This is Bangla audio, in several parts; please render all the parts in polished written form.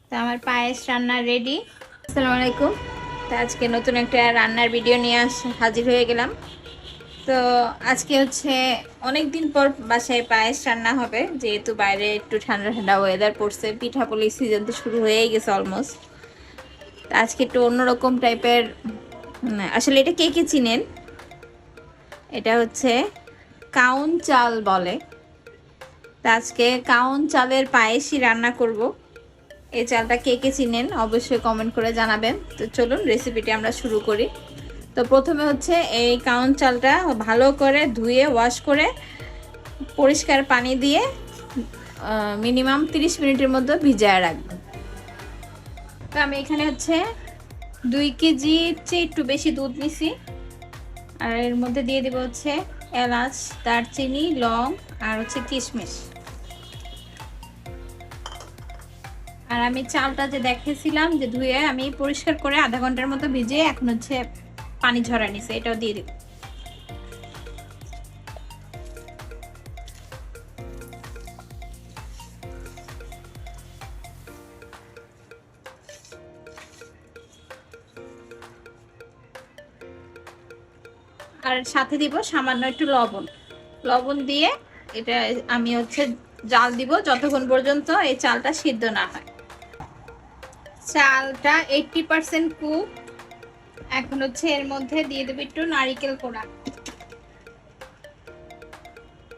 তো আমার পায়েস রান্না রেডি। আসসালামু আলাইকুম। তো আজকে নতুন একটা রান্নার ভিডিও নিয়ে হাজির হয়ে গেলাম। তো আজকে হচ্ছে অনেক দিন পর বাসায় পায়েস রান্না হবে, যেহেতু বাইরে একটু ঠান্ডা ঠান্ডা ওয়েদার পড়ছে, পিঠাপুলির সিজন তো শুরু হয়েই গেছে অলমোস্ট। তো আজকে একটু অন্যরকম টাইপের, আসলে এটা কে কে চিনেন, এটা হচ্ছে কাউন চাল বলে। তো আজকে কাউন চালের পায়েসই রান্না করব। এই চালটা কে কে চিনেন অবশ্যই কমেন্ট করে জানাবেন। তো চলুন রেসিপিটি আমরা শুরু করি। তো প্রথমে হচ্ছে এই কাউন চালটা ভালো করে ধুয়ে ওয়াশ করে পরিষ্কার পানি দিয়ে মিনিমাম 30 মিনিটের মধ্যে ভিজায় রাখবো। তো আমি এখানে হচ্ছে 2 কেজির চেয়ে একটু বেশি দুধ নিছি, আর এর মধ্যে দিয়ে দেবো হচ্ছে এলাচ, দারচিনি, লং আর হচ্ছে কিশমিশ। আর আমি চালটা যে দেখেছিলাম যে ধুয়ে আমি পরিষ্কার করে আধা ঘন্টার মতো ভিজিয়ে এখন হচ্ছে পানি ঝরা নিছে, এটাও দিয়ে দিব। আর সাথে দিব সামান্য একটু লবণ। লবণ দিয়ে এটা আমি হচ্ছে জাল দিব যতক্ষণ পর্যন্ত এই চালটা সিদ্ধ না হয়। চালটা 80% কুক। এখন হচ্ছে এর মধ্যে দিয়ে দেবো একটু নারিকেল কোড়া।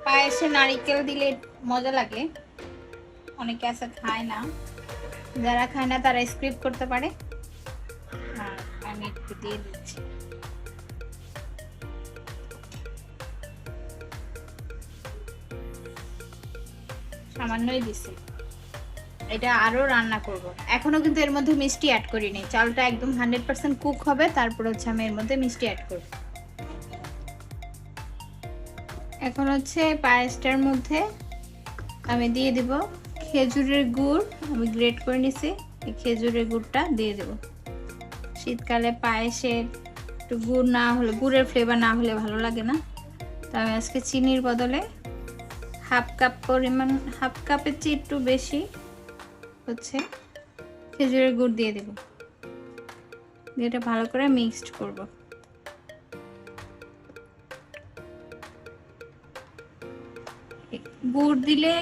পায়েসে নারিকেল দিলে মজা লাগে, অনেকে আছে খায় না, যারা খায় না তারা স্কিপ করতে পারে। আর আমি একটু দিয়ে দিচ্ছি। সামান্যই দিছি, এটা আরো রান্না করব। এখনো কিন্তু এর মধ্যে মিষ্টি অ্যাড করিনি, চালটা একদম 100% কুক হবে, তারপর হচ্ছে আমি এর মধ্যে মিষ্টি অ্যাড করব। এখন হচ্ছে পায়েসটার মধ্যে আমি দিয়ে দিব খেজুরের গুড়, আমি গ্রেট করে নিছি, এই খেজুরের গুড়টা দিয়ে দেব। শীতকালে পায়েসে একটু গুড় না হলে, গুড়ের ফ্লেভার না হলে ভালো লাগে না। তো আমি আজকে চিনির বদলে হাফ কাপ পরিমাণ, হাফ কাপের চেয়ে একটু বেশি হচ্ছে খেজুরের গুড় দিয়ে দেব। এটা ভালো করে মিক্সড করব। গুড় দিলে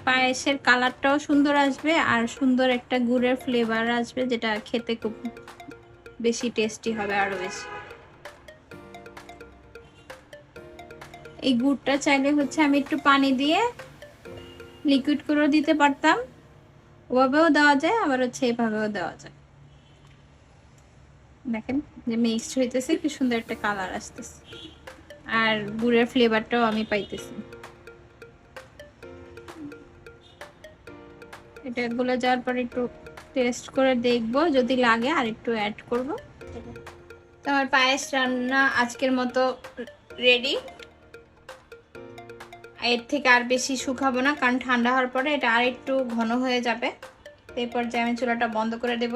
পায়েসের কালারটাও সুন্দর আসবে আর সুন্দর একটা গুড়ের ফ্লেভার আসবে, যেটা খেতে খুব বেশি টেস্টি হবে আরো বেশি। এই গুড়টা চাইলে হচ্ছে আমি একটু পানি দিয়ে লিকুইড করে দিতে পারতাম, ওভাবেও দেওয়া যায়, আবার হচ্ছে এভাবেও দেওয়া যায়। দেখেন যে মিক্সড হইতেছে, কি সুন্দর একটা কালার আসতেছে, আর গুড়ের ফ্লেভারটাও আমি পাইতেছি। এটা গলে যাওয়ার পর একটু টেস্ট করে দেখবো, যদি লাগে আর একটু অ্যাড করব। তো আমার পায়েস রান্না আজকের মতো রেডি। এর থেকে আর বেশি শুকাবো না, কারণ ঠান্ডা হওয়ার পরে এটা আর একটু ঘন হয়ে যাবে। এরপর যে আমি চুলাটা বন্ধ করে দেব।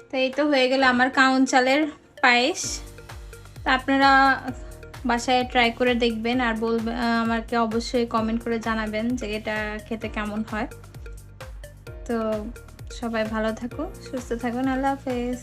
তো এই তো হয়ে গেল আমার কাউন চালের পায়েস। তা আপনারা বাসায় ট্রাই করে দেখবেন আর বলবেন, আমাকে অবশ্যই কমেন্ট করে জানাবেন যে এটা খেতে কেমন হয়। তো সবাই ভালো থাকো, সুস্থ থাকুন, আল্লাহ হাফেজ।